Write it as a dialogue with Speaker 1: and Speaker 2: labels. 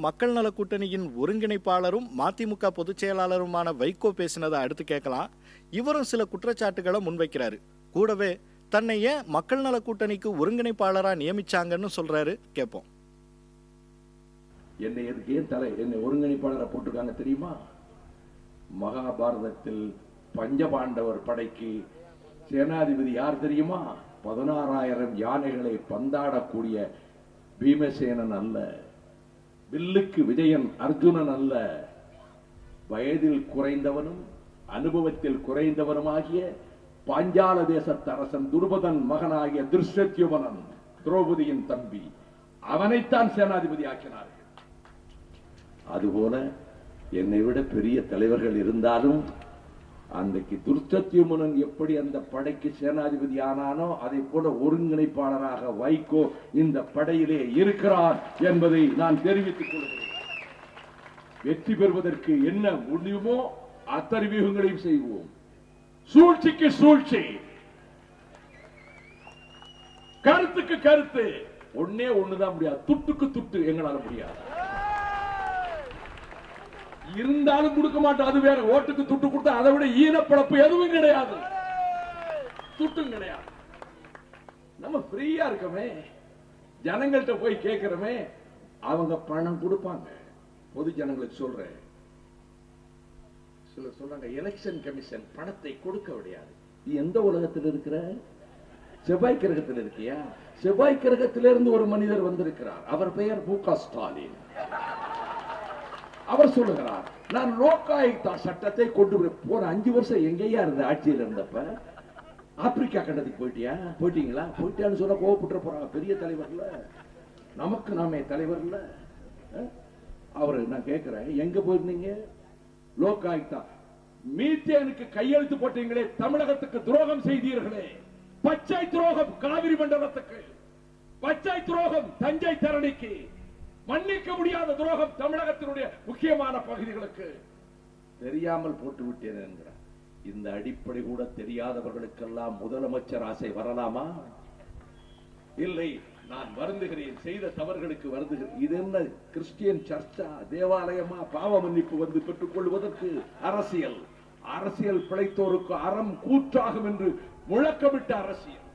Speaker 1: மக்கள் நல கூட்டணியின் ஒருங்கிணைப்பாளரும் மதிமுக பொதுச் செயலாளருமான வைகோ பேசினதை அடுத்து கேட்கலாம். இவரும் சில குற்றச்சாட்டுகளை முன்வைக்கிறாரு. கூடவே தன்னை ஏன் மக்கள் நல கூட்டணிக்கு ஒருங்கிணைப்பாளரா நியமிச்சாங்கன்னு சொல்றாரு. கேட்போம்.
Speaker 2: என்னை என்னை ஒருங்கிணைப்பாளரை போட்டிருக்காங்க தெரியுமா? மகாபாரதத்தில் பஞ்சபாண்டவர் படைக்கு சேனாதிபதி யார் தெரியுமா? 16,000 யானைகளை பந்தாடக்கூடிய பீமசேனன் அல்ல, வில்லுக்கு விஜயன் அர்ஜுனன் அல்ல, வயதில் குறைந்தவனும் அனுபவத்தில் குறைந்தவனுமாகிய பாஞ்சால தேசத்து அரசன் துருபதன் மகனாகிய திருஷ்யத்யுமனன், திரௌபதியின் தம்பி, அவனைத்தான் சேனாதிபதி ஆக்கினார்கள். அதுபோல என்னை விட பெரிய தலைவர்கள் இருந்தாலும் அன்றைக்கு துர்ச்சத்யுமனன் எப்படி அந்த படைக்கு சேனாதிபதி ஆனானோ அதை போல ஒருங்கிணைப்பாளராக வைகோ இந்த படையிலே இருக்கிறார் என்பதை நான் தெரிவித்துக் கொள்கிறேன். வெற்றி பெறுவதற்கு என்ன முடியுமோ அத்தனை வியூகங்களையும் செய்வோம். சூழ்ச்சிக்கு சூழ்ச்சி, கருத்துக்கு கருத்து, ஒன்னே ஒண்ணுதான் முடியாது. துட்டுக்கு துட்டு எங்களால முடியாது. இருந்தாலும் கொடுக்க மாட்டோம், அது வேற. ஓட்டுக்கு துட்டு கொடுத்தா அதை விட ஈனப்பழப்பு எதுவும் கிடையாது, துட்டும் கிடையாது. நம்ம ஃப்ரீயா இருக்கமே, ஜனங்கள்கிட்ட போய் கேட்கிறோமே, அவங்க பணம் கொடுப்பாங்க. பொது ஜனங்களுக்கு சொல்றேன். சிலர் சொல்றாங்க எலெக்ஷன் கமிஷன் பணத்தை கொடுக்க முடியாது. எந்த உலகத்தில் இருக்கிற? செவ்வாய் கிரகத்தில் இருக்கியா? செவ்வாய் கிரகத்திலிருந்து ஒரு மனிதர் வந்திருக்கிறார். அவர் பெயர் மு.க. ஸ்டாலின். அவர் சொல்லுகிறார், நான் லோகாயுக்தா சட்டத்தை கொண்டு போன 5 வருஷம் எங்கேயா இருந்த ஆட்சியில் இருந்தப்ப ஆப்பிரிக்கா கண்டத்துக்கு போயிட்டீங்களா? போயிட்டான்னு சொல்ல கோவப்பட்டு போறாங்க. பெரிய தலைவர்ல, நமக்கு நாமே தலைவர்ல. அவரு நான் கேட்கிறேன், எங்க போயிருந்தீங்க? லோகாயுக்தா மீத்தேனுக்கு கையெழுத்து போட்டீங்களே, தமிழகத்துக்கு துரோகம் செய்தீர்களே. பச்சை துரோகம் காவிரி மண்டலத்துக்கு, பச்சை துரோகம் தஞ்சை தரணிக்கு, மன்னிக்க முடியாத துரோகம் தமிழகத்தினுடைய முக்கியமான பகுதிகளுக்கு. தெரியாமல் போட்டு விட்டேன் என்கிறார். இந்த அடிப்படை கூட தெரியாதவர்களுக்கெல்லாம் முதலமைச்சர் ஆசை வரலாமா? இல்லை, நான் வருந்துகிறேன், செய்த தவறுகளுக்கு வருந்துகிறேன். இது என்ன கிறிஸ்டியன் சர்ச்சா, தேவாலயமா? பாவ மன்னிப்பு வந்து பெற்றுக் கொள்வதற்கு அரசியல், அரசியல் பிழைத்தோருக்கு அறம் கூற்றாகும் என்று முழக்கமிட்ட அரசியல்.